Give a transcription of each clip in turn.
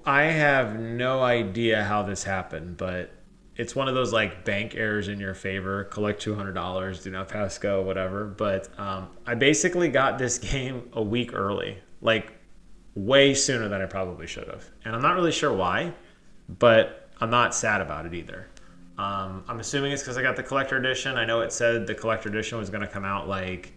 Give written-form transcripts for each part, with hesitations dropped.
I have no idea how this happened, but it's one of those like bank errors in your favor. Collect $200, do not pass go, whatever. But I basically got this game a week early, like way sooner than I probably should have. And I'm not really sure why, but I'm not sad about it either. I'm assuming it's because I got the collector edition. I know it said the collector edition was going to come out like,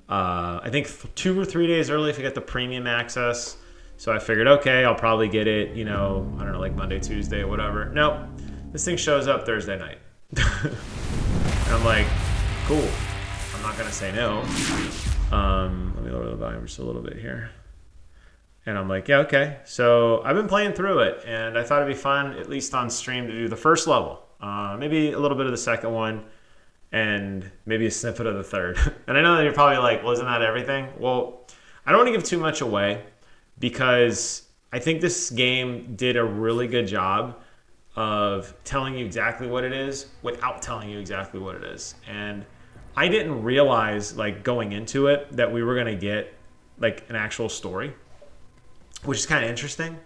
I think 2 or 3 days early if you get the premium access. So I figured, okay, I'll probably get it, I don't know, like Monday, Tuesday, or whatever. Nope. This thing shows up Thursday night. And I'm like, cool. I'm not going to say no. Let me lower the volume just a little bit here. And I'm like, yeah, okay. So I've been playing through it, and I thought it'd be fun, at least on stream, to do the first level. Maybe a little bit of the second one, and maybe a snippet of the third. And I know that you're probably like, well, isn't that everything? Well, I don't want to give too much away, because I think this game did a really good job of telling you exactly what it is without telling you exactly what it is. And I didn't realize, like, going into it that we were going to get like an actual story, which is kind of interesting,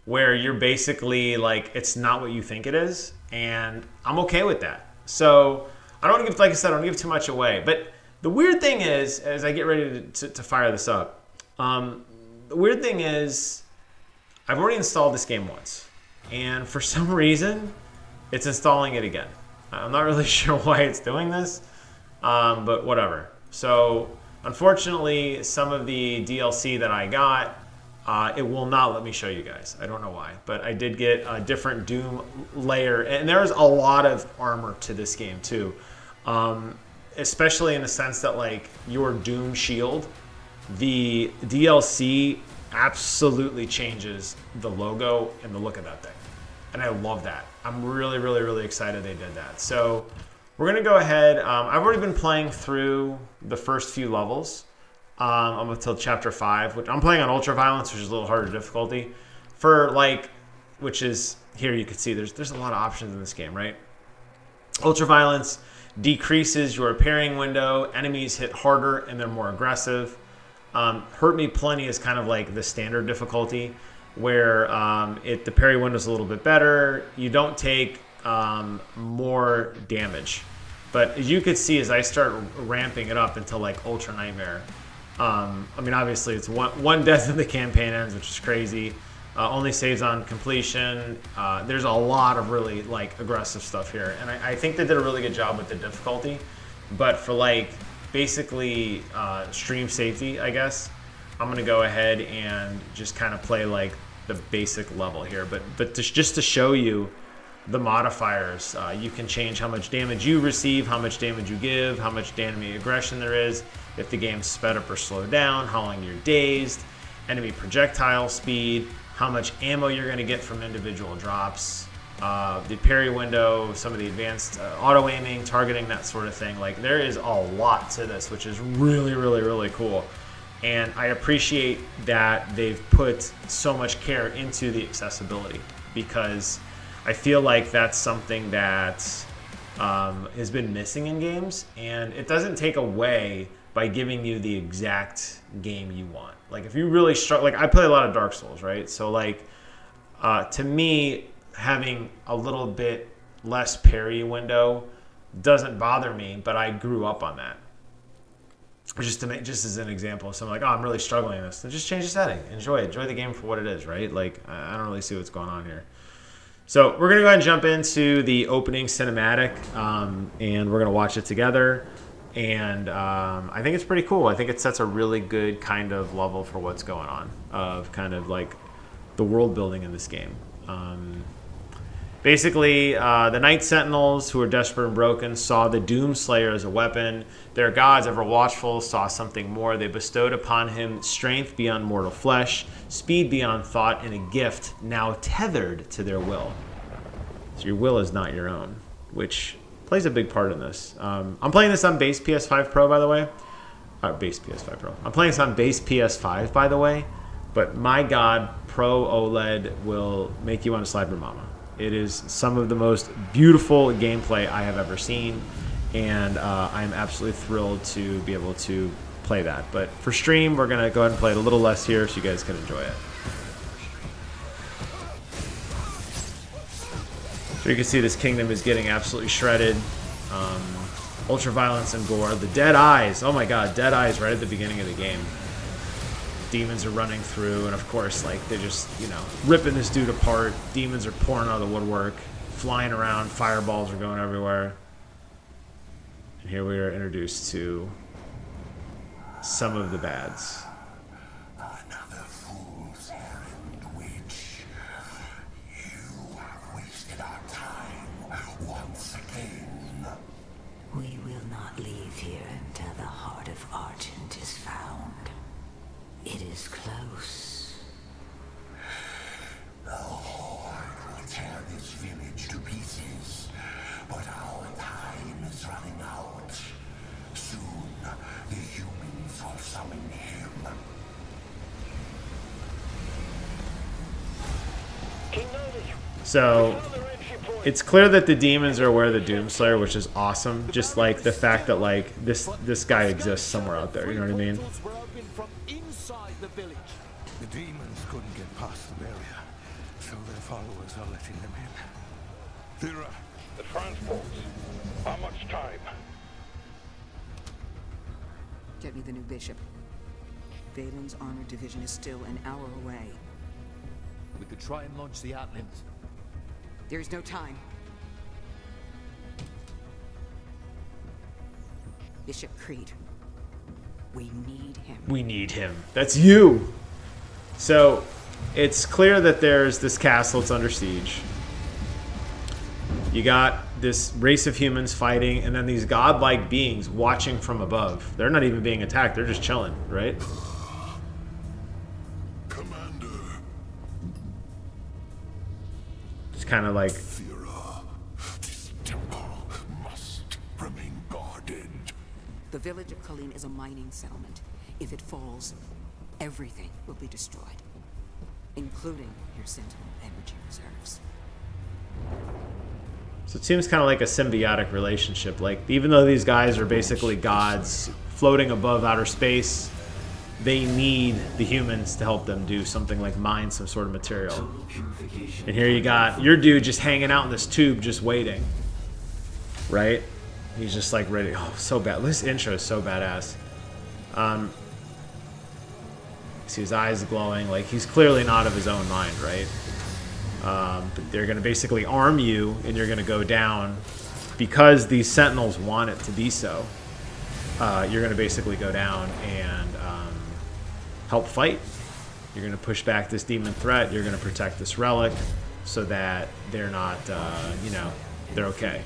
where you're basically like, it's not what you think it is, and I'm okay with that. So I don't want to give, like I said, I don't give too much away. But the weird thing is, as I get ready to fire this up, the weird thing is, I've already installed this game once, and for some reason, it's installing it again. I'm not really sure why it's doing this, but whatever. So, unfortunately, some of the DLC that I got, it will not let me show you guys. I don't know why, but I did get a different Doom layer, and there's a lot of armor to this game too, especially in the sense that, like, your Doom shield, the DLC absolutely changes the logo and the look of that thing. And I love that. I'm really, really, really excited they did that. So we're going to go ahead. I've already been playing through the first few levels. I'm until chapter 5, which I'm playing on ultra violence, which is a little harder difficulty. For like, which is, here you can see there's a lot of options in this game, right? Ultra violence decreases your parrying window. Enemies hit harder and they're more aggressive. Hurt Me Plenty is kind of like the standard difficulty, where the parry window is a little bit better. You don't take more damage. But as you could see, as I start ramping it up into like Ultra Nightmare, I mean, obviously it's one death in the campaign ends, which is crazy. Only saves on completion. There's a lot of really like aggressive stuff here. And I think they did a really good job with the difficulty. But for like, basically stream safety, I guess, I'm gonna go ahead and just kind of play like the basic level here, but just to show you the modifiers, you can change how much damage you receive, how much damage you give, how much enemy aggression there is, if the game's sped up or slowed down, how long you're dazed, enemy projectile speed, how much ammo you're going to get from individual drops, the parry window, some of the advanced auto aiming, targeting, that sort of thing. Like, there is a lot to this, which is really, really, really cool. And I appreciate that they've put so much care into the accessibility, because I feel like that's something that has been missing in games, and it doesn't take away by giving you the exact game you want. Like, if you really struggle, like, I play a lot of Dark Souls, right? So like, to me, having a little bit less parry window doesn't bother me, but I grew up on that. Just as an example, so I'm like, oh, I'm really struggling in this. Then just change the setting. Enjoy the game for what it is, right? Like, I don't really see what's going on here. So we're gonna go ahead and jump into the opening cinematic, and we're gonna watch it together. And I think it's pretty cool. I think it sets a really good kind of level for what's going on, of kind of like the world building in this game. Basically, the Night Sentinels, who are desperate and broken, saw the Doomslayer as a weapon. Their gods, ever watchful, saw something more. They bestowed upon him strength beyond mortal flesh, speed beyond thought, and a gift now tethered to their will. So your will is not your own, which plays a big part in this. I'm playing this on base PS5 Pro, by the way. Base PS5 Pro. I'm playing this on base PS5, by the way. But my God, Pro OLED will make you want to slap your mama. It is some of the most beautiful gameplay I have ever seen, and I'm absolutely thrilled to be able to play that. But for stream, we're going to go ahead and play it a little less here so you guys can enjoy it. you can see this kingdom is getting absolutely shredded. Ultraviolence and gore. The dead eyes. Oh my god, dead eyes right at the beginning of the game. Demons are running through, and of course, like, they're just, you know, ripping this dude apart. Demons are pouring out of the woodwork, flying around, fireballs are going everywhere. And here we are introduced to some of the bads. Another fool's errand, witch. You have wasted our time once again. We will not leave here until the heart of Argent is found. It is close. The Horde will tear this village to pieces, but our time is running out. Soon, the humans will summon him. So it's clear that the demons are aware of the Doomslayer, which is awesome. Just like the fact that, like, this guy exists somewhere out there, you know what I mean? The demons couldn't get past the barrier, so their followers are letting them in. They're The transports. How much time? Get me the new bishop. Valen's armored division is still an hour away. We could try and launch the Atlands. There's no time. Bishop Creed. We need him. We need him. That's you! So, it's clear that there's this castle, it's under siege. You got this race of humans fighting, and then these godlike beings watching from above. They're not even being attacked, they're just chilling, right? Commander. Just kind of like... Fira, this temple must remain guarded. The village of Colleen is a mining settlement. If it falls, everything will be destroyed, including your Sentinel energy reserves. So it seems kind of like a symbiotic relationship. Like, even though these guys are basically gods floating above outer space, they need the humans to help them do something like mine some sort of material. And here you got your dude just hanging out in this tube just waiting. Right? He's just like ready. Oh, so bad. This intro is so badass. See his eyes glowing. Like, he's clearly not of his own mind, right? But they're going to basically arm you, and you're going to go down because these sentinels want it to be so. You're going to basically go down and help fight. You're going to push back this demon threat. You're going to protect this relic so that they're not, you know, they're okay.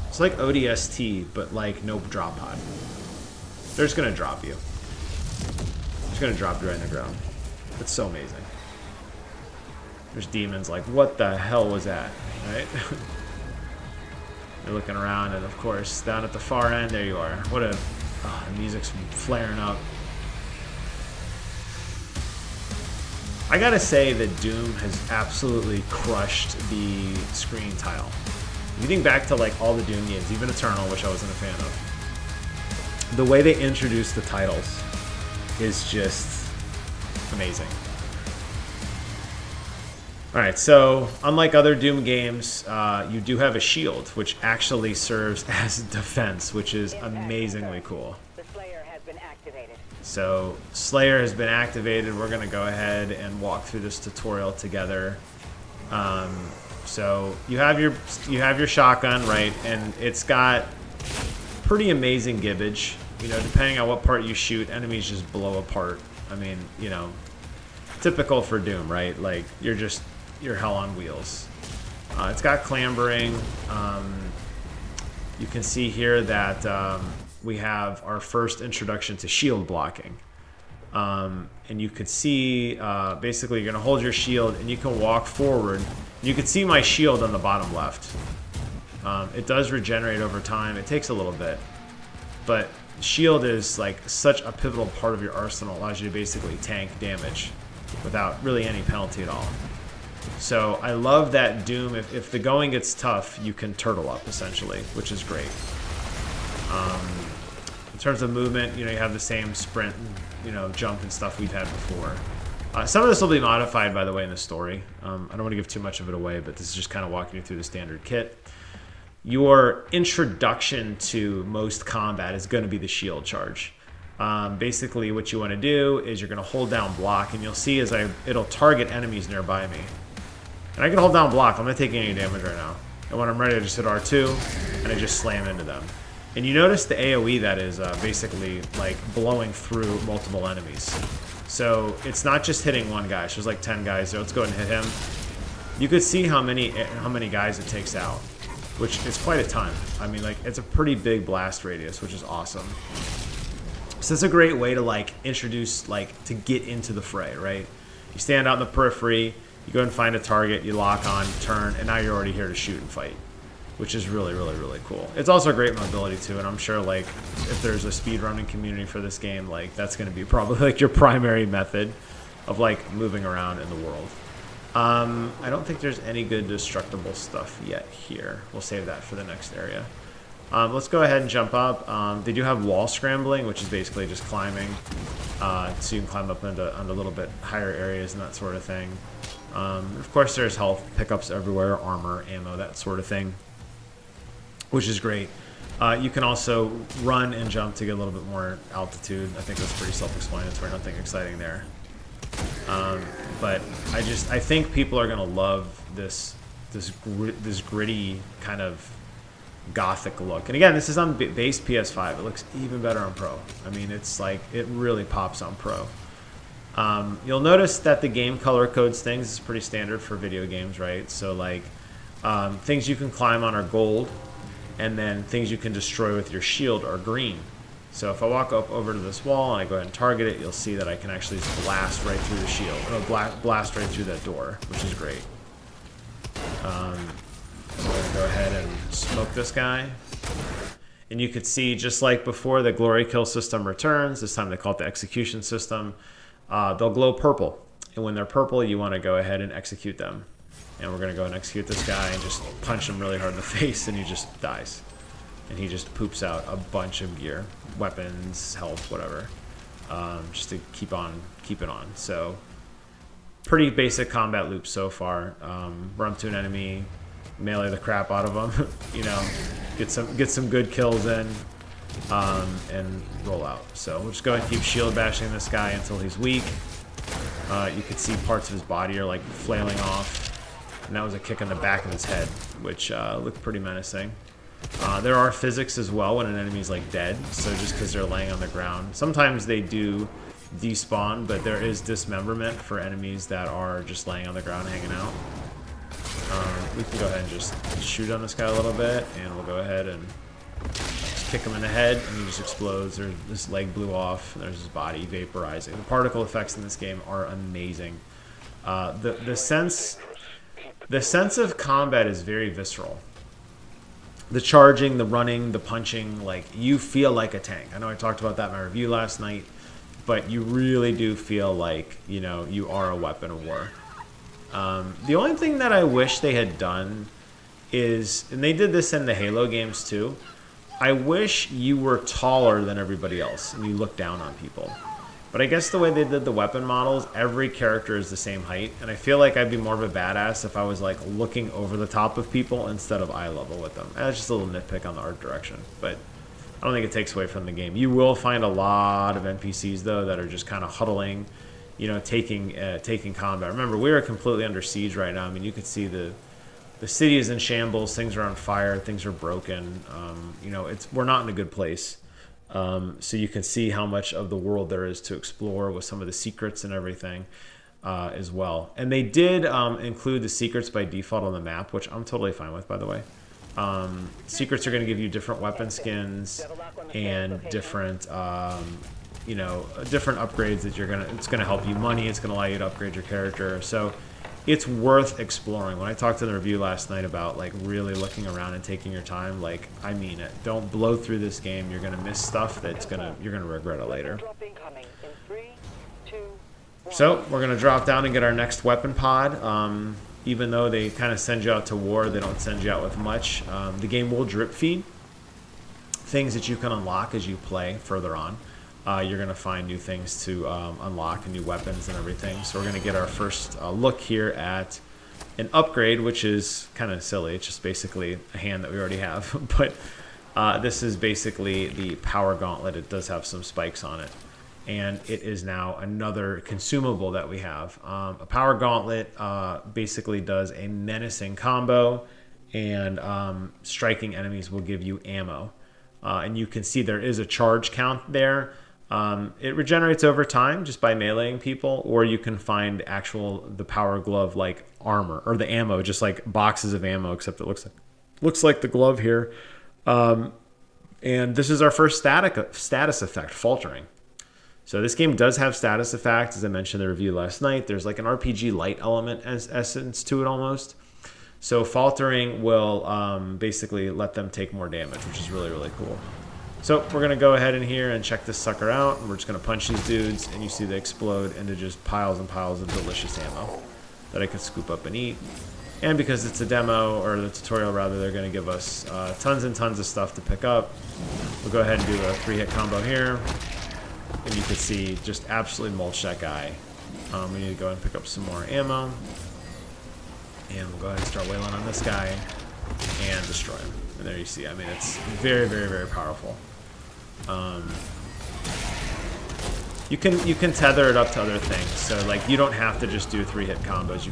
It's like ODST, but like no drop pod. They're just going to drop you. Just gonna drop you right in the ground. It's so amazing. There's demons like, what the hell was that? Right? They're looking around, and of course, down at the far end, there you are. What a... Oh, the music's flaring up. I gotta say that Doom has absolutely crushed the screen tile. If you think back to like all the Doom games, even Eternal, which I wasn't a fan of, the way they introduced the titles is just amazing. Alright, so unlike other Doom games, you do have a shield, which actually serves as defense, which is amazingly cool. The Slayer has been activated. So, Slayer has been activated. We're going to go ahead and walk through this tutorial together. So, you have your shotgun, right? And it's got pretty amazing gibbage. You know, depending on what part you shoot, enemies just blow apart. I mean, you know, typical for Doom, right? Like, you're hell on wheels. It's got clambering. You can see here that we have our first introduction to shield blocking. And you could see, basically, you're going to hold your shield, and you can walk forward. You can see my shield on the bottom left. It does regenerate over time. It takes a little bit. But shield is like such a pivotal part of your arsenal. It allows you to basically tank damage without really any penalty at all. So I love that Doom, if the going gets tough, you can turtle up essentially, which is great. In terms of movement, you know, you have the same sprint, you know, jump and stuff we've had before. Some of this will be modified, by the way, in the story. I don't want to give too much of it away, but this is just kind of walking you through the standard kit. Your introduction to most combat is going to be the shield charge. Basically, what you want to do is you're going to hold down block, and you'll see as it'll target enemies nearby me. And I can hold down block. I'm not taking any damage right now. And when I'm ready, I just hit R2, and I just slam into them. And you notice the AoE that is basically like blowing through multiple enemies. So it's not just hitting one guy. So there's like 10 guys there. Let's go ahead and hit him. You could see how many guys it takes out, which is quite a ton. I mean, like, it's a pretty big blast radius, which is awesome. So it's a great way to like introduce, like, to get into the fray, right? You stand out in the periphery, you go and find a target, you lock on, turn, and now you're already here to shoot and fight, which is really, really, really cool. It's also a great mobility too, and I'm sure like if there's a speedrunning community for this game, like that's going to be probably like your primary method of like moving around in the world. I don't think there's any good destructible stuff yet here. We'll save that for the next area. Let's go ahead and jump up. They do have wall scrambling, which is basically just climbing, so you can climb up onto a little bit higher areas and that sort of thing. Of course, there's health pickups everywhere, armor, ammo, that sort of thing, which is great. You can also run and jump to get a little bit more altitude. I think that's pretty self-explanatory. Nothing exciting there. But I think people are gonna love this gritty kind of gothic look. And again, this is on base PS5. It looks even better on Pro. I mean, it's like it really pops on Pro. You'll notice that the game color codes things is pretty standard for video games, right? So like things you can climb on are gold, and then things you can destroy with your shield are green. So if I walk up over to this wall and I go ahead and target it, you'll see that I can actually just blast right through the shield, or blast right through that door, which is great. I'm going to go ahead and smoke this guy. And you could see, just like before, the glory kill system returns. This time they call it the execution system. They'll glow purple. And when they're purple, you want to go ahead and execute them. And we're going to go and execute this guy and just punch him really hard in the face, and he just dies. And he just poops out a bunch of gear, weapons, health, whatever, just to keep it on. So pretty basic combat loop so far. Run up to an enemy, melee the crap out of them, you know, get some good kills in, and roll out. So we'll just go ahead and keep shield bashing this guy until he's weak. You can see parts of his body are like flailing off, and that was a kick in the back of his head, which looked pretty menacing. There are physics as well when an enemy's like dead, so just because they're laying on the ground. Sometimes they do despawn, but there is dismemberment for enemies that are just laying on the ground hanging out. We can go ahead and just shoot on this guy a little bit, and we'll go ahead and just kick him in the head, and he just explodes. This leg blew off, and there's his body vaporizing. The particle effects in this game are amazing. The sense of combat is very visceral. The charging, the running, the punching, like, you feel like a tank. I know I talked about that in my review last night, but you really do feel like, you know, you are a weapon of war. The only thing that I wish they had done is, and they did this in the Halo games too, I wish you were taller than everybody else and you look down on people. But I guess the way they did the weapon models, every character is the same height, and I feel like I'd be more of a badass if I was like looking over the top of people instead of eye level with them. That's just a little nitpick on the art direction, but I don't think it takes away from the game. You will find a lot of NPCs though that are just kind of huddling, you know, taking combat. Remember, we are completely under siege right now. I mean, you could see the city is in shambles, things are on fire, things are broken. You know, we're not in a good place. So you can see how much of the world there is to explore with some of the secrets and everything as well. And they did include the secrets by default on the map, which I'm totally fine with, by the way. Secrets are going to give you different weapon skins and different, you know, different upgrades that it's going to help you money. It's going to allow you to upgrade your character. So it's worth exploring. When I talked in the review last night about like really looking around and taking your time, like, I mean it. Don't blow through this game. You're gonna miss stuff you're gonna regret it later. So we're gonna drop down and get our next weapon pod. Even though they kind of send you out to war, they don't send you out with much. The game will drip feed things that you can unlock as you play further on. you're going to find new things to unlock and new weapons and everything. So we're going to get our first look here at an upgrade, which is kind of silly. It's just basically a hand that we already have. But this is basically the power gauntlet. It does have some spikes on it. And it is now another consumable that we have. A power gauntlet basically does a menacing combo, and striking enemies will give you ammo. And you can see there is a charge count there. It regenerates over time just by meleeing people, or you can find the power glove like armor, or the ammo, just like boxes of ammo, except it looks like the glove here. And this is our first status effect, faltering. So this game does have status effects, as I mentioned in the review last night. There's like an RPG light element as essence to it almost. So faltering will basically let them take more damage, which is really, really cool. So we're going to go ahead in here and check this sucker out. We're just going to punch these dudes, and you see they explode into just piles and piles of delicious ammo that I can scoop up and eat. And because it's a demo, or the tutorial rather, they're going to give us tons and tons of stuff to pick up. We'll go ahead and do a 3-hit combo here. And you can see just absolutely mulch that guy. We need to go ahead and pick up some more ammo. And we'll go ahead and start wailing on this guy and destroy him. And there you see, I mean, it's very, very, very powerful. You can tether it up to other things. So like you don't have to just do 3-hit combos.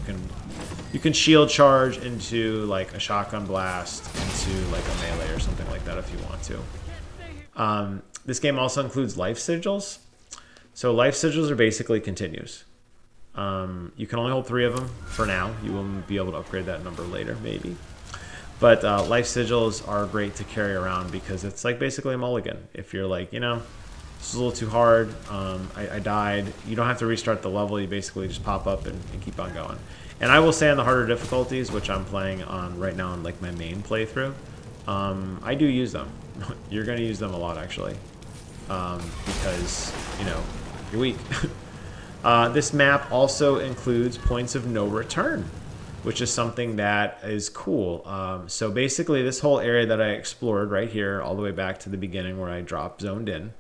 You can shield charge into like a shotgun blast, into like a melee or something like that if you want to. This game also includes life sigils. So life sigils are basically continues. You can only hold 3 of them for now. You will be able to upgrade that number later, maybe. But life sigils are great to carry around because it's like basically a mulligan. If you're like, you know, this is a little too hard, I died, you don't have to restart the level. You basically just pop up and keep on going. And I will say on the harder difficulties, which I'm playing on right now on like my main playthrough, I do use them. You're going to use them a lot, actually, because, you know, you're weak. This map also includes points of no return, which is something that is cool. So basically this whole area that I explored right here, all the way back to the beginning where I zoned in,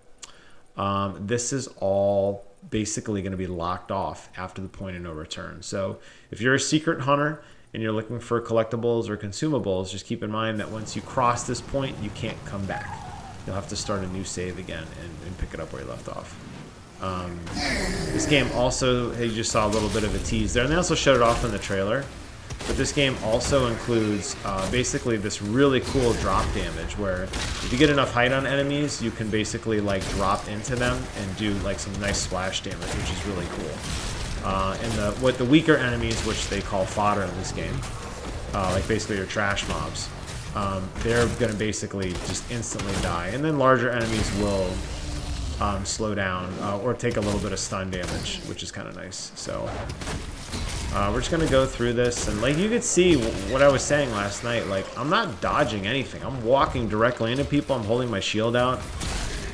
this is all basically going to be locked off after the point of no return. So if you're a secret hunter and you're looking for collectibles or consumables, just keep in mind that once you cross this point, you can't come back. You'll have to start a new save again and pick it up where you left off. This game also, you just saw a little bit of a tease there, and they also showed it off in the trailer. But this game also includes basically this really cool drop damage where if you get enough height on enemies, you can basically like drop into them and do like some nice splash damage, which is really cool. And what the weaker enemies, which they call fodder in this game, like basically your trash mobs, they're going to basically just instantly die. And then larger enemies will slow down or take a little bit of stun damage, which is kind of nice. So we're just gonna go through this, and like you could see what I was saying last night, like I'm not dodging anything. I'm walking directly into people. I'm holding my shield out.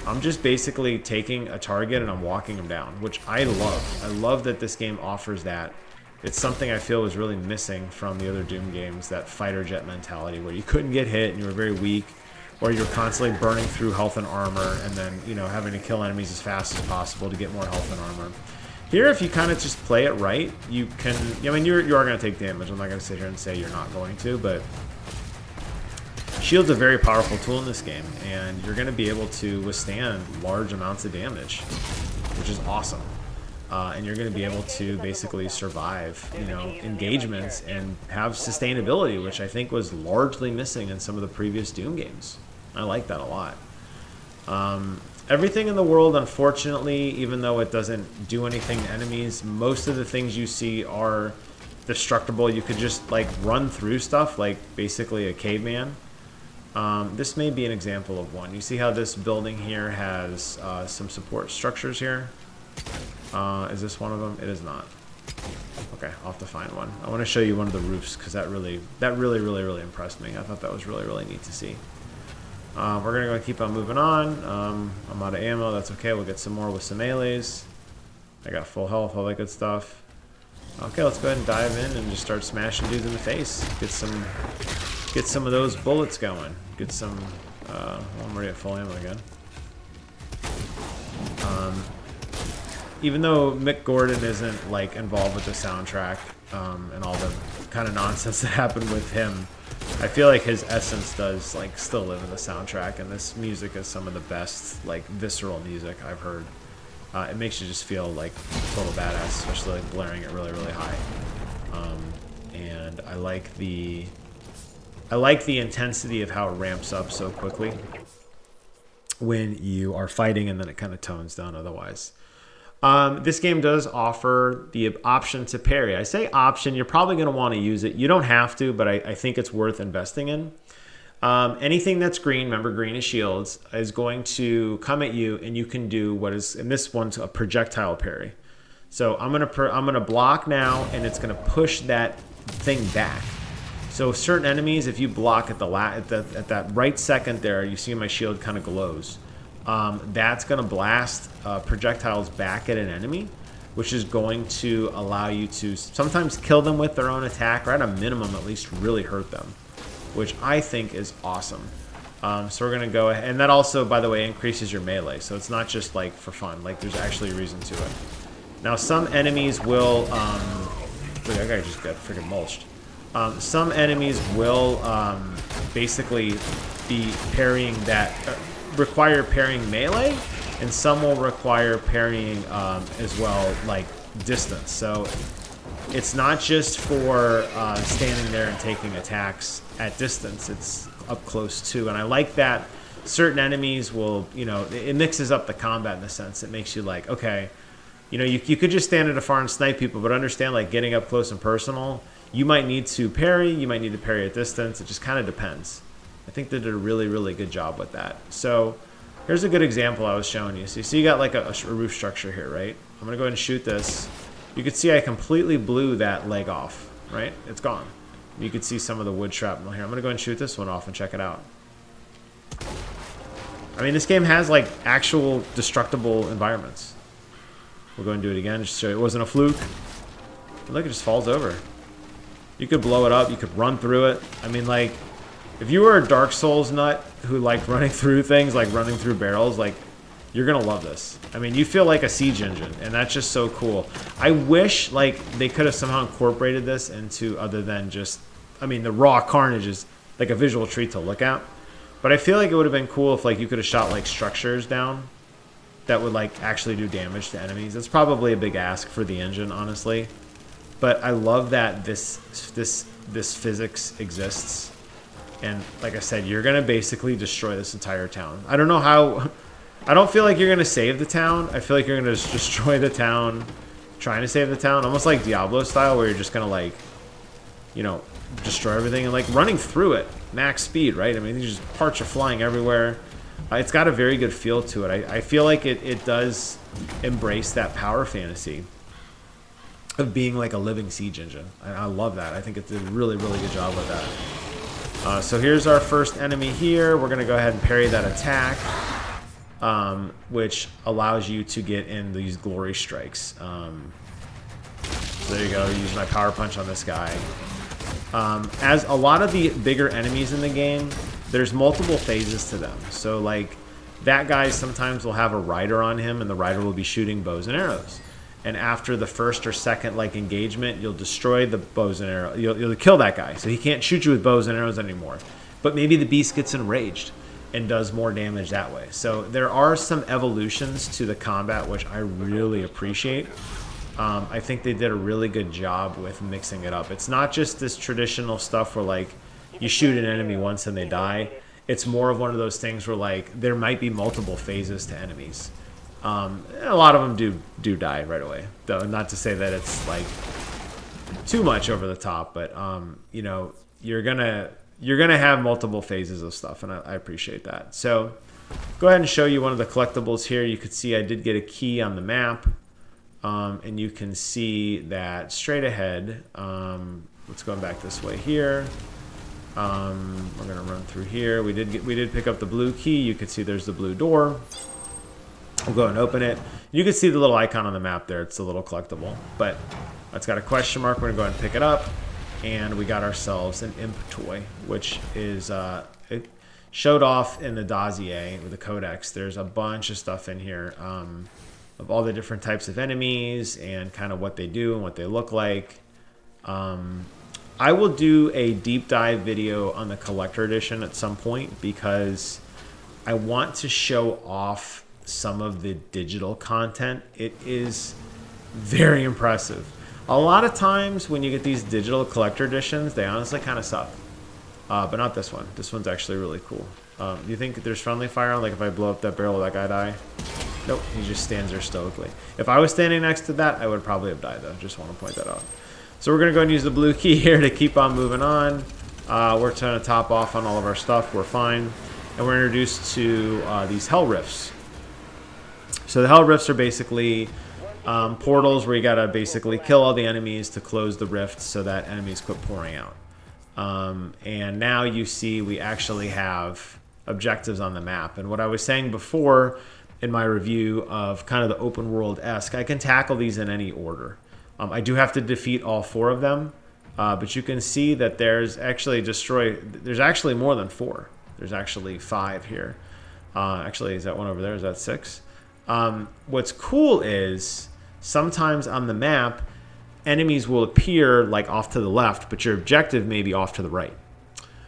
I'm just basically taking a target and I'm walking them down, which I love. I love that this game offers that. It's something I feel was really missing from the other Doom games, that fighter jet mentality where you couldn't get hit and you were very weak, or you're constantly burning through health and armor and then, you know, having to kill enemies as fast as possible to get more health and armor. Here, if you kind of just play it right, you can, I mean, you are going to take damage. I'm not going to sit here and say you're not going to, but shield's a very powerful tool in this game, and you're going to be able to withstand large amounts of damage, which is awesome. And you're going to be able to basically survive, you know, engagements and have sustainability, which I think was largely missing in some of the previous Doom games. I like that a lot. Everything in the world, unfortunately, even though it doesn't do anything to enemies, most of the things you see are destructible. You could just like run through stuff like basically a caveman. This may be an example of one. You see how this building here has some support structures here? Is this one of them? It is not. Okay, I'll have to find one. I want to show you one of the roofs because that really impressed me. I thought that was really neat to see. We're gonna go keep on moving on. I'm out of ammo. That's okay. We'll get some more with some melees. I got full health, all that good stuff. Okay, let's go ahead and dive in and just start smashing dudes in the face. Get some of those bullets going. Get some. I'm already at full ammo again. Even though Mick Gordon isn't like involved with the soundtrack and all the kind of nonsense that happened with him, I feel like his essence does like still live in the soundtrack, and this music is some of the best like visceral music I've heard. It makes you just feel like total badass, especially like blaring it really, really high. And I like the intensity of how it ramps up so quickly when you are fighting, and then it kind of tones down otherwise. This game does offer the option to parry. I say option, you're probably going to want to use it. You don't have to, but I think it's worth investing in. Anything that's green, remember green is shields, is going to come at you, and you can do what is, in this one's a projectile parry. So I'm gonna block now, and it's gonna push that thing back. So certain enemies, if you block at that right second there, you see my shield kind of glows. That's going to blast projectiles back at an enemy, which is going to allow you to sometimes kill them with their own attack, or at a minimum at least really hurt them, which I think is awesome. So we're going to go ahead, and that also, by the way, increases your melee, so it's not just like for fun, like there's actually a reason to it. Now some enemies will, look, that guy just got freaking mulched. Some enemies will basically be parrying that, require parrying melee, and some will require parrying as well, like distance. So it's not just for standing there and taking attacks at distance, it's up close too. And I like that certain enemies will, you know, it mixes up the combat in the sense it makes you like, okay, you know, you could just stand at afar and snipe people, but understand like getting up close and personal, you might need to parry, you might need to parry at distance. It just kind of depends. I think they did a really, really good job with that. So here's a good example I was showing you. So you see you got like a roof structure here, right? I'm going to go ahead and shoot this. You can see I completely blew that leg off, right? It's gone. You can see some of the wood shrapnel here. I'm going to go ahead and shoot this one off and check it out. I mean, this game has like actual destructible environments. We'll go and do it again just to show you it wasn't a fluke. And look, it just falls over. You could blow it up. You could run through it. I mean, like, if you were a Dark Souls nut who liked running through things, like running through barrels, like, you're going to love this. I mean, you feel like a siege engine, and that's just so cool. I wish, like, they could have somehow incorporated this into other than just, I mean, the raw carnage is like a visual treat to look at. But I feel like it would have been cool if, like, you could have shot, like, structures down that would, like, actually do damage to enemies. It's probably a big ask for the engine, honestly. But I love that this physics exists. And like I said, you're going to basically destroy this entire town. I don't know how... I don't feel like you're going to save the town. I feel like you're going to just destroy the town trying to save the town. Almost like Diablo style, where you're just going to, like, you know, destroy everything. And, like, running through it, max speed, right? I mean, these just parts are flying everywhere. It's got a very good feel to it. I feel like it does embrace that power fantasy of being like a living siege engine. I love that. I think it did a really, really good job with that. So here's our first enemy here. We're going to go ahead and parry that attack, which allows you to get in these glory strikes. So there you go. Use my power punch on this guy. As a lot of the bigger enemies in the game, there's multiple phases to them. So like that guy sometimes will have a rider on him, and the rider will be shooting bows and arrows. And after the first or second like engagement, you'll destroy the bows and arrows. You'll kill that guy, so he can't shoot you with bows and arrows anymore. But maybe the beast gets enraged and does more damage that way. So there are some evolutions to the combat, which I really appreciate. I think they did a really good job with mixing it up. It's not just this traditional stuff where like you shoot an enemy once and they die. It's more of one of those things where like there might be multiple phases to enemies. A lot of them do die right away, though. Not to say that it's like too much over the top, but you know, you're gonna have multiple phases of stuff, and I appreciate that. So go ahead and show you one of the collectibles here. You can see I did get a key on the map, and you can see that straight ahead. Let's go back this way here. We're gonna run through here. We did pick up the blue key. You can see there's the blue door. We'll go and open it. You can see the little icon on the map there. It's a little collectible, but it's got a question mark. We're gonna go ahead and pick it up, and we got ourselves an imp toy, which is showed off in the dossier with the codex. There's a bunch of stuff in here of all the different types of enemies and kind of what they do and what they look like. I will do a deep dive video on the collector edition at some point because I want to show off some of the digital content. It is very impressive. A lot of times when you get these digital collector editions, they honestly kind of suck. But not this one. This one's actually really cool. Do you think there's friendly fire on? Like if I blow up that barrel, will that guy die? Nope, he just stands there stoically. If I was standing next to that, I would probably have died though. Just want to point that out. So we're going to go and use the blue key here to keep on moving on. We're trying to top off on all of our stuff. We're fine. And we're introduced to these hell rifts. So the hell rifts are basically portals where you got to basically kill all the enemies to close the rift so that enemies quit pouring out. And now you see we actually have objectives on the map. And what I was saying before in my review of kind of the open world-esque, I can tackle these in any order. I do have to defeat all 4 of them, but you can see that there's actually there's actually more than 4. There's actually 5 here. Actually, is that one over there? Is that 6? What's cool is sometimes on the map, enemies will appear like off to the left, but your objective may be off to the right,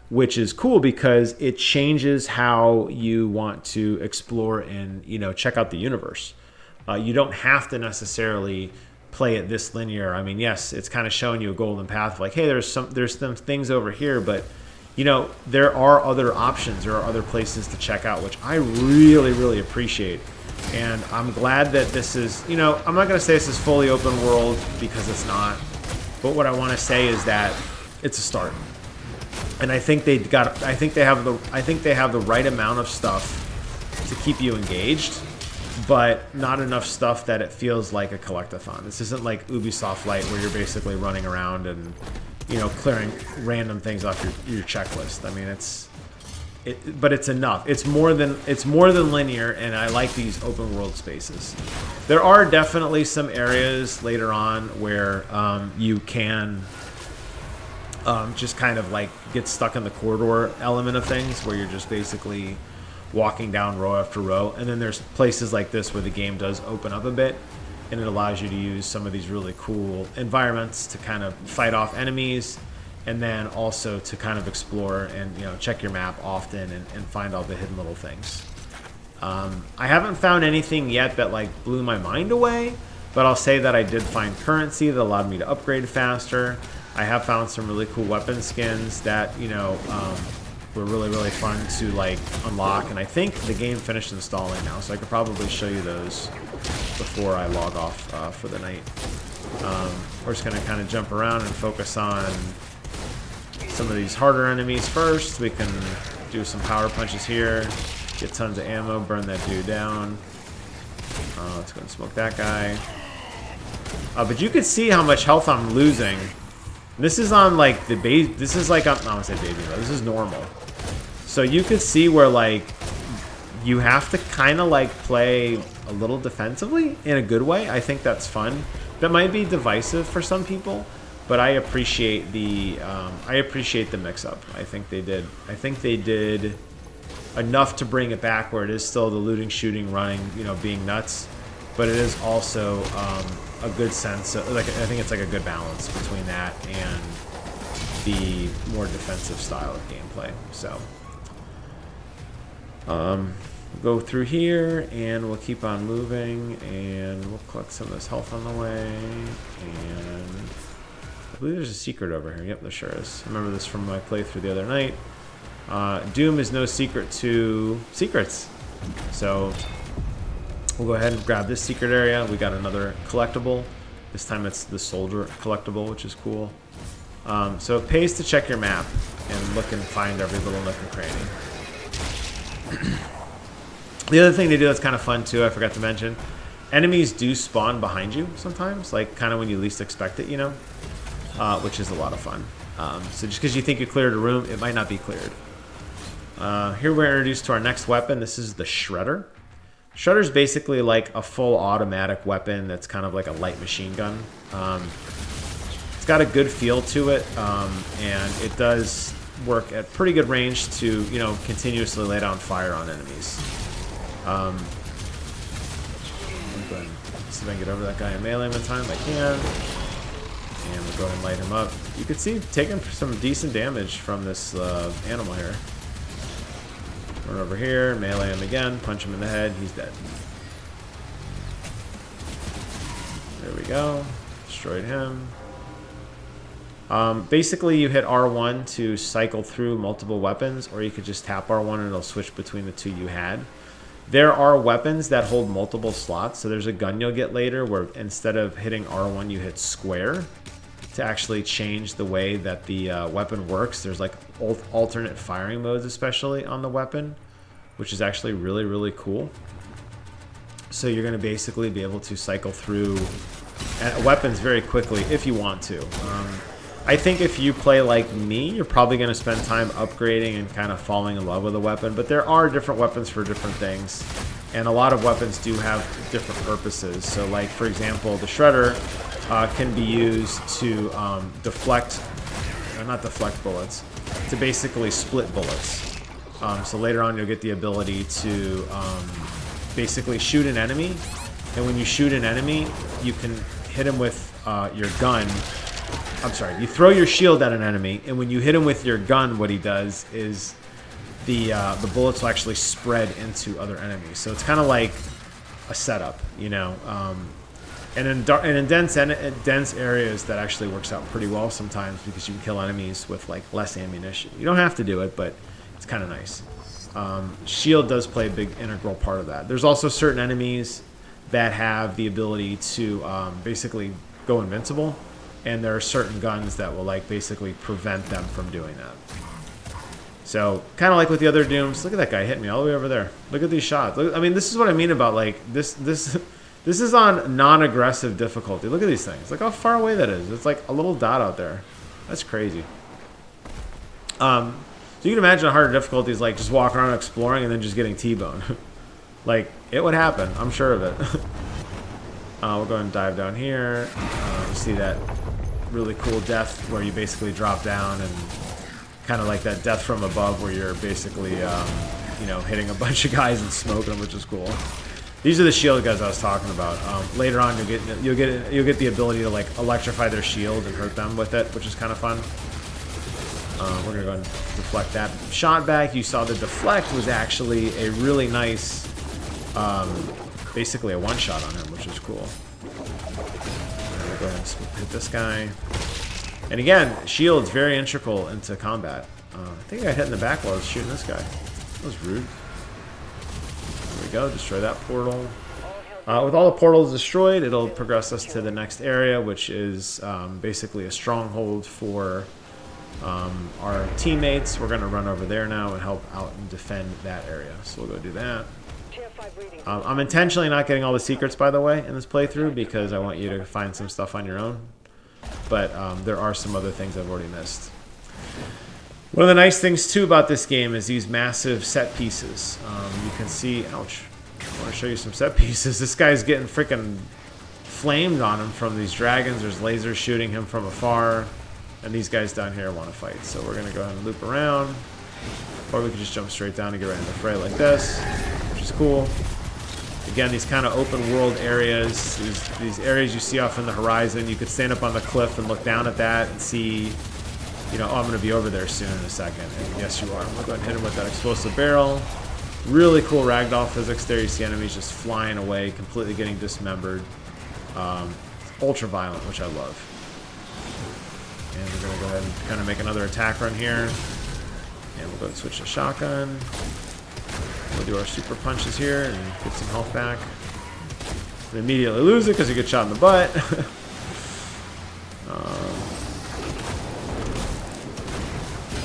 which is cool because it changes how you want to explore and, you know, check out the universe. You don't have to necessarily play it this linear. I mean, yes, it's kind of showing you a golden path, like, hey, there's some things over here, but you know, there are other options. There are other places to check out, which I really, really appreciate. And I'm glad that this is, you know, I'm not going to say this is fully open world because it's not. But what I want to say is that it's a start. And I think they have the right amount of stuff to keep you engaged, but not enough stuff that it feels like a collectathon. This isn't like Ubisoft Lite where you're basically running around and, you know, clearing random things off your checklist. I mean, but it's enough. It's more than linear, and I like these open world spaces. There are definitely some areas later on where you can just kind of like get stuck in the corridor element of things, where you're just basically walking down row after row. And then there's places like this where the game does open up a bit, and it allows you to use some of these really cool environments to kind of fight off enemies, and then also to kind of explore and, you know, check your map often and find all the hidden little things. I haven't found anything yet that like blew my mind away, but I'll say that I did find currency that allowed me to upgrade faster. I have found some really cool weapon skins that, you know, were really, really fun to like unlock, and I think the game finished installing now, so I could probably show you those before I log off for the night. We're just going to kind of jump around and focus on some of these harder enemies first. We can do some power punches here, get tons of ammo, burn that dude down. Let's go and smoke that guy. But you can see how much health I'm losing. This is on like the base. This is like, I don't want to say baby mode. This is normal. So you could see where like you have to kind of like play a little defensively in a good way. I think that's fun. That might be divisive for some people, but I appreciate the mix-up. I think they did enough to bring it back where it is still the looting, shooting, running, you know, being nuts, but it is also a good sense of, like, I think it's like a good balance between that and the more defensive style of gameplay. So we'll go through here and we'll keep on moving, and we'll collect some of this health on the way. And I believe there's a secret over here. Yep, there sure is. I remember this from my playthrough the other night. Doom is no secret to secrets. So we'll go ahead and grab this secret area. We got another collectible. This time it's the soldier collectible, which is cool. So it pays to check your map and look and find every little nook and cranny. The other thing they do that's kind of fun too, I forgot to mention, enemies do spawn behind you sometimes, like kind of when you least expect it, you know, which is a lot of fun. So just because you think you cleared a room, it might not be cleared. Here we're introduced to our next weapon. This is the Shredder. Shredder's basically like a full automatic weapon that's kind of like a light machine gun. It's got a good feel to it, and it does work at pretty good range to, you know, continuously lay down fire on enemies. I'll go ahead and see if I can get over that guy in melee in time. I can. And we'll go ahead and light him up. You can see taking some decent damage from this animal here. Run over here, melee him again, punch him in the head, he's dead. There we go. Destroyed him. Basically, you hit R1 to cycle through multiple weapons, or you could just tap R1 and it'll switch between the two you had. There are weapons that hold multiple slots, so there's a gun you'll get later where instead of hitting R1, you hit square to actually change the way that the weapon works. There's like alternate firing modes, especially on the weapon, which is actually really, really cool. So you're going to basically be able to cycle through weapons very quickly if you want to. I think if you play like me, you're probably going to spend time upgrading and kind of falling in love with a weapon, but there are different weapons for different things, and a lot of weapons do have different purposes. So like, for example, the Shredder can be used to not deflect bullets, to basically split bullets. So later on you'll get the ability to basically shoot an enemy, and when you shoot an enemy, you can hit him with your gun. I'm sorry, you throw your shield at an enemy, and when you hit him with your gun, what he does is the bullets will actually spread into other enemies. So it's kind of like a setup, you know. And in dense areas, that actually works out pretty well sometimes because you can kill enemies with like less ammunition. You don't have to do it, but it's kind of nice. Shield does play a big integral part of that. There's also certain enemies that have the ability to basically go invincible, and there are certain guns that will like basically prevent them from doing that. So kind of like with the other Dooms. Look at that guy hitting me all the way over there. Look at these shots. Look, I mean, this is what I mean about like this is on non-aggressive difficulty. Look at these things. Look how far away that is. It's like a little dot out there. That's crazy. So you can imagine a harder difficulty is like just walking around exploring and then just getting T-boned. Like, it would happen. I'm sure of it. We'll go ahead and dive down here. See that really cool death where you basically drop down, and kind of like that death from above where you're basically, you know, hitting a bunch of guys and smoking them, which is cool. These are the shield guys I was talking about. Later on, you'll get the ability to like electrify their shield and hurt them with it, which is kind of fun. We're gonna go ahead and deflect that shot back. You saw the deflect was actually a really nice, basically a one-shot on him, which is cool. We'll go ahead and hit this guy. And again, shield's very integral into combat. I think I got hit in the back while I was shooting this guy. That was rude. There we go, destroy that portal. With all the portals destroyed, it'll progress us to the next area, which is basically a stronghold for our teammates. We're going to run over there now and help out and defend that area. So we'll go do that. I'm intentionally not getting all the secrets, by the way, in this playthrough because I want you to find some stuff on your own. But there are some other things I've already missed. One of the nice things, too, about this game is these massive set pieces. You can see... Ouch. I want to show you some set pieces. This guy's getting freaking flamed on him from these dragons. There's lasers shooting him from afar. And these guys down here want to fight. So we're going to go ahead and loop around. Or we could just jump straight down and get right into the fray like this, which is cool. Again, these kind of open world areas, these areas you see off in the horizon, you could stand up on the cliff and look down at that and see, you know, oh, I'm going to be over there soon in a second. And yes, you are. I'm going to go ahead and hit him with that explosive barrel. Really cool ragdoll physics there. You see enemies just flying away, completely getting dismembered. Ultra violent, which I love. And we're going to go ahead and kind of make another attack run here. And we'll go and switch to shotgun. We'll do our super punches here and get some health back. And immediately lose it because you get shot in the butt.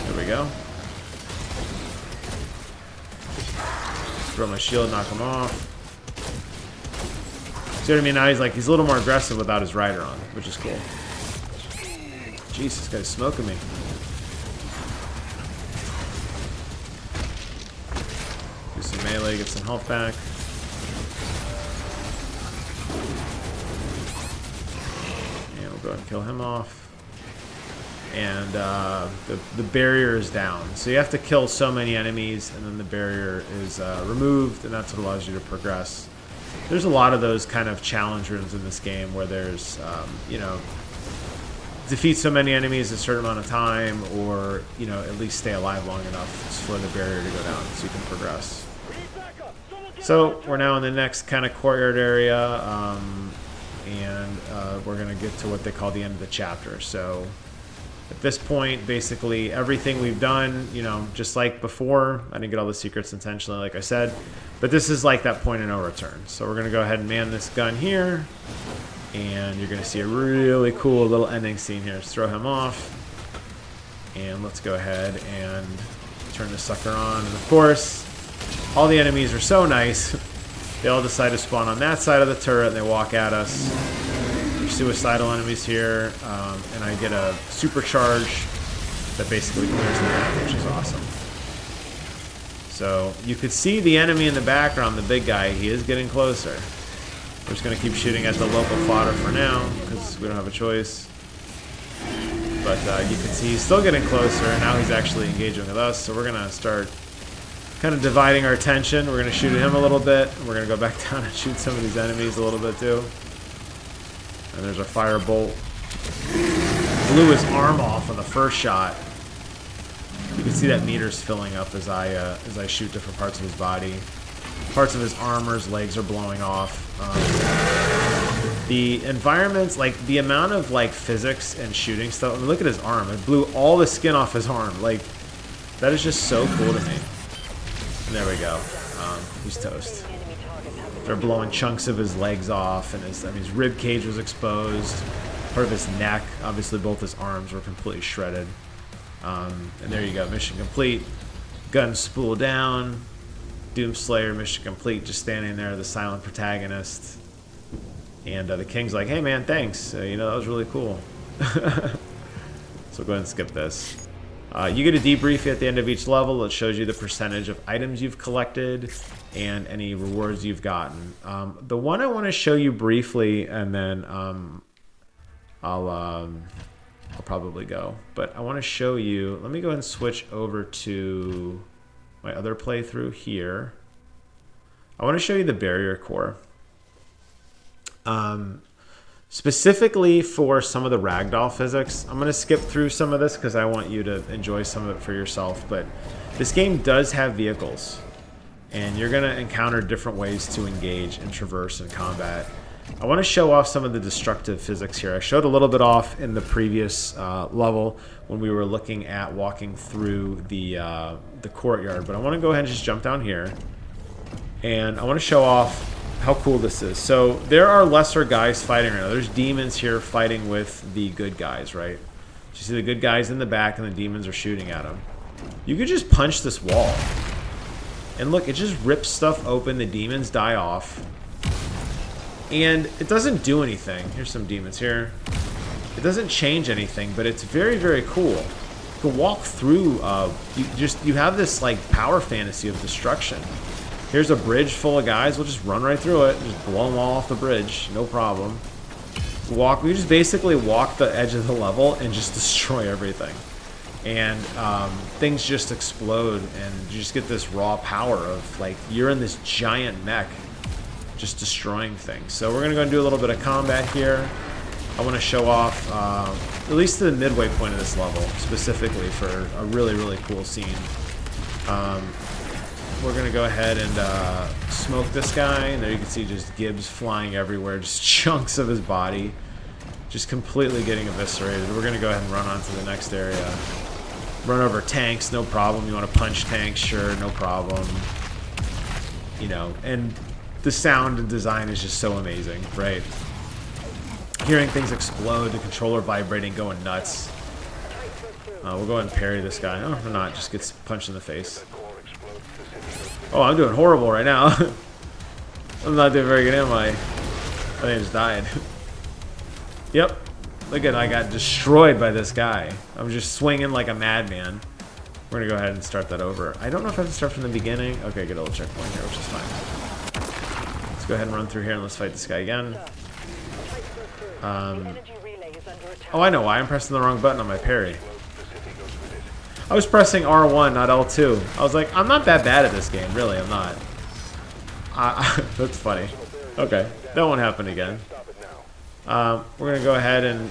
There we go. Throw my shield, knock him off. See what I mean? Now he's a little more aggressive without his rider on, which is cool. Jeez, this guy's smoking me. Do some melee, get some health back. And we'll go ahead and kill him off. and the barrier is down. So you have to kill so many enemies, and then the barrier is removed, and that's what allows you to progress. There's a lot of those kind of challenge rooms in this game where there's, you know, defeat so many enemies in a certain amount of time, or, you know, at least stay alive long enough for the barrier to go down so you can progress. So we're now in the next kind of courtyard area, and we're going to get to what they call the end of the chapter. So at this point, basically everything we've done, you know, just like before, I didn't get all the secrets intentionally, like I said, but this is like that point of no return. So we're going to go ahead and man this gun here, and you're going to see a really cool little ending scene here. Let's throw him off, and let's go ahead and turn this sucker on. And of course, all the enemies are so nice. They all decide to spawn on that side of the turret, and they walk at us. There's suicidal enemies here, and I get a supercharge that basically clears the map, which is awesome. So you could see the enemy in the background, the big guy. He is getting closer. We're just going to keep shooting at the local fodder for now, because we don't have a choice. But you can see he's still getting closer, and now he's actually engaging with us. So we're going to start kind of dividing our attention. We're going to shoot at him a little bit. We're going to go back down and shoot some of these enemies a little bit too. And there's our fire bolt. Blew his arm off on the first shot. You can see that meter's filling up as I shoot different parts of his body. Parts of his armor, his legs are blowing off. The environments, like the amount of like physics and shooting stuff. I mean, look at his arm. It blew all the skin off his arm. Like, that is just so cool to me. And there we go. He's toast. They're blowing chunks of his legs off, and his rib cage was exposed. Part of his neck. Obviously, both his arms were completely shredded. And there you go. Mission complete. Gun spool down. Doomslayer, mission complete. Just standing there, the silent protagonist. And the king's like, "Hey, man, thanks. You know, that was really cool." So go ahead and skip this. You get a debrief at the end of each level. It shows you the percentage of items you've collected and any rewards you've gotten. The one I want to show you briefly, and then I'll probably go. But I want to show you. Let me go ahead and switch over to my other playthrough here. I want to show you the barrier core. Specifically for some of the ragdoll physics. I'm going to skip through some of this because I want you to enjoy some of it for yourself. But this game does have vehicles, and you're going to encounter different ways to engage and traverse in combat. I want to show off some of the destructive physics here. I showed a little bit off in the previous level when we were looking at walking through the courtyard, but I want to go ahead and just jump down here, and I want to show off how cool this is. So there are lesser guys fighting right now. There's demons here fighting with the good guys, right? So you see the good guys in the back, and the demons are shooting at them. You could just punch this wall, and look, it just rips stuff open. The demons die off. And it doesn't do anything. Here's some demons here. It doesn't change anything, but it's very, very cool. You can walk through. You have this like power fantasy of destruction. Here's a bridge full of guys. We'll just run right through it and just blow them all off the bridge. No problem. We just basically walk the edge of the level and just destroy everything. And things just explode, and you just get this raw power of like you're in this giant mech, just destroying things. So we're gonna go and do a little bit of combat here. I want to show off at least to the midway point of this level, specifically for a really, really cool scene. We're gonna go ahead and smoke this guy, and there you can see just gibs flying everywhere, just chunks of his body, just completely getting eviscerated. We're gonna go ahead and run on to the next area. Run over tanks, no problem. You want to punch tanks, sure, no problem. You know, and the sound and design is just so amazing, right? Hearing things explode, the controller vibrating, going nuts. We'll go ahead and parry this guy. No, or not, just gets punched in the face. Oh, I'm doing horrible right now. I'm not doing very good, am I? I think I just died. Yep. Look at, I got destroyed by this guy. I'm just swinging like a madman. We're gonna go ahead and start that over. I don't know if I have to start from the beginning. Okay, get a little checkpoint here, which is fine. Let's go ahead and run through here and let's fight this guy again. Oh, I know why. I'm pressing the wrong button on my parry. I was pressing R1, not L2. I was like, I'm not that bad at this game. Really, I'm not. That's funny. Okay, that won't happen again. We're going to go ahead and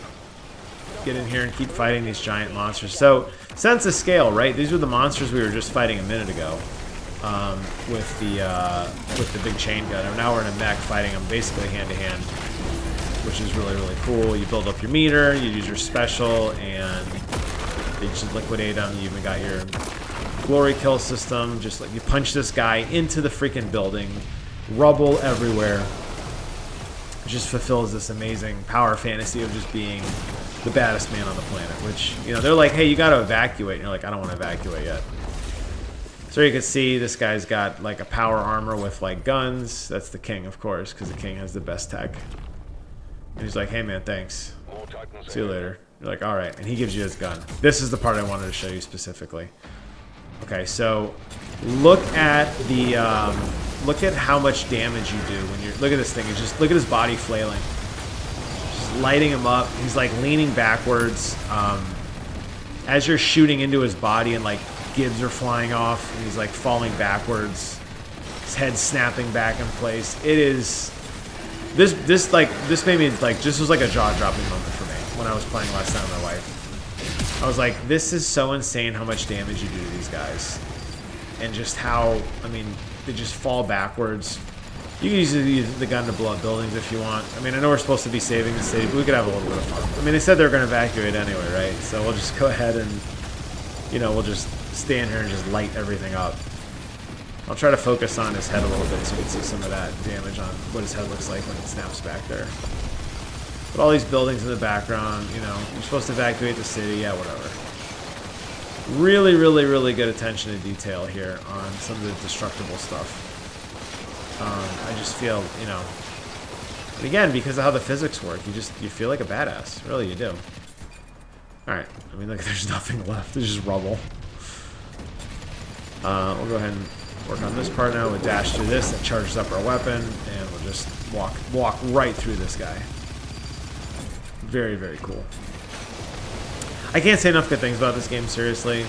get in here and keep fighting these giant monsters. So, sense of scale, right? These were the monsters we were just fighting a minute ago with the big chain gun. And now we're in a mech fighting them basically hand-to-hand, which is really, really cool. You build up your meter, you use your special, and they just liquidate them. You even got your glory kill system. Just like you punch this guy into the freaking building, rubble everywhere. It just fulfills this amazing power fantasy of just being the baddest man on the planet. Which, you know, they're like, hey, you got to evacuate. And you're like, I don't want to evacuate yet. So you can see this guy's got like a power armor with like guns. That's the king, of course, because the king has the best tech. And he's like, hey man, thanks. See you later. You're like, all right. And he gives you his gun. This is the part I wanted to show you specifically. Okay, so look at the look at how much damage you do when you're. Look at this thing. It's just look at his body flailing, just lighting him up. He's like leaning backwards as you're shooting into his body, and like gibs are flying off, and he's like falling backwards. His head snapping back in place. It is. This made me like, this was like a jaw-dropping moment for me when I was playing last time with my wife. I was like, this is so insane how much damage you do to these guys. And just how, I mean, they just fall backwards. You can use the gun to blow up buildings if you want. I mean, I know we're supposed to be saving the city, but we could have a little bit of fun. I mean, they said they were going to evacuate anyway, right? So we'll just go ahead and, you know, we'll just stand here and just light everything up. I'll try to focus on his head a little bit so you can see some of that damage on what his head looks like when it snaps back there. But all these buildings in the background, you know, you're supposed to evacuate the city, yeah, whatever. Really, really, really good attention to detail here on some of the destructible stuff. I just feel, you know, and again, because of how the physics work, you feel like a badass. Really, you do. Alright, I mean, look, there's nothing left. There's just rubble. We'll go ahead and work on this part now. We'll dash through this. That charges up our weapon, and we'll just walk right through this guy. Very, very cool. I can't say enough good things about this game, seriously.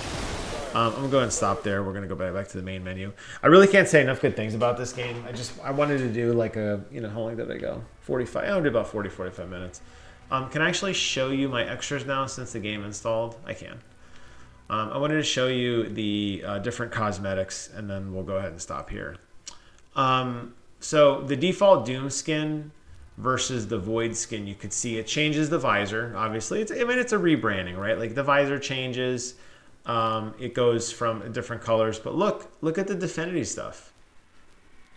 I'm going to go ahead and stop there. We're going to go back to the main menu. I really can't say enough good things about this game. I wanted to do like a, you know, how long did I go? 45. I'll do about 40, 45 minutes. Can I actually show you my extras now since the game installed? I can. I wanted to show you the different cosmetics, and then we'll go ahead and stop here. So the default Doom skin versus the Void skin, you could see it changes the visor. Obviously, it's a rebranding, right? Like the visor changes. It goes from different colors. But look at the Definity stuff.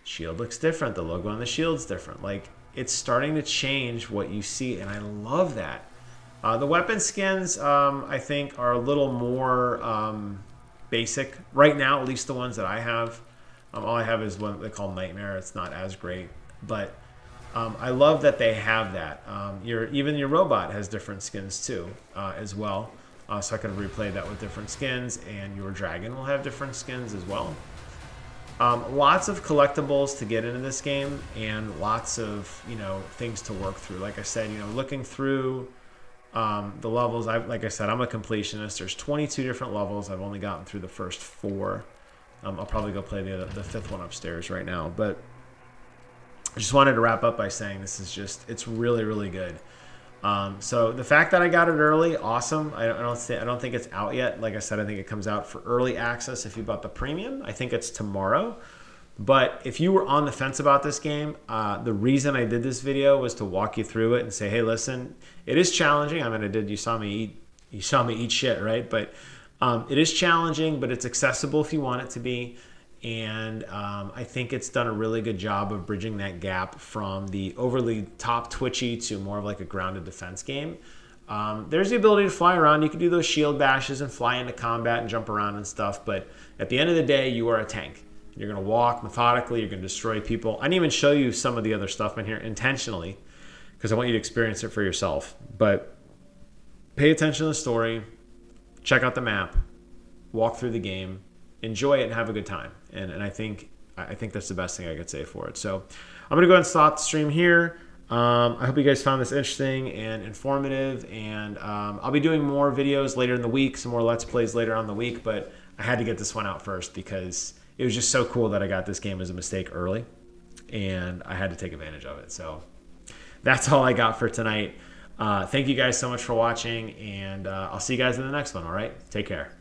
Shield looks different. The logo on the shield's different. Like, it's starting to change what you see, and I love that. The weapon skins, I think, are a little more basic. Right now, at least the ones that I have. All I have is one they call Nightmare. It's not as great. But I love that they have that. Even your robot has different skins, too, as well. So I could replay that with different skins. And your dragon will have different skins as well. Lots of collectibles to get into this game. And lots of, you know, things to work through. Like I said, you know, looking through the levels, like I said, I'm a completionist. There's 22 different levels. I've only gotten through the first 4. I'll probably go play the 5th one upstairs right now. But I just wanted to wrap up by saying this is just, it's really, really good. So the fact that I got it early, awesome. I don't think it's out yet. Like I said, I think it comes out for early access if you bought the premium. I think it's tomorrow. But if you were on the fence about this game, the reason I did this video was to walk you through it and say, hey, listen, it is challenging. I mean, you saw me eat shit, right? But it is challenging, but it's accessible if you want it to be. And I think it's done a really good job of bridging that gap from the overly top twitchy to more of like a grounded defense game. There's the ability to fly around. You can do those shield bashes and fly into combat and jump around and stuff. But at the end of the day, you are a tank. You're going to walk methodically. You're going to destroy people. I didn't even show you some of the other stuff in here intentionally because I want you to experience it for yourself. But pay attention to the story. Check out the map. Walk through the game. Enjoy it and have a good time. And I think that's the best thing I could say for it. So I'm going to go ahead and stop the stream here. I hope you guys found this interesting and informative, and I'll be doing more videos later in the week, some more Let's Plays later on in the week, but I had to get this one out first because it was just so cool that I got this game as a mistake early, and I had to take advantage of it. So that's all I got for tonight. Thank you guys so much for watching, and I'll see you guys in the next one, all right? Take care.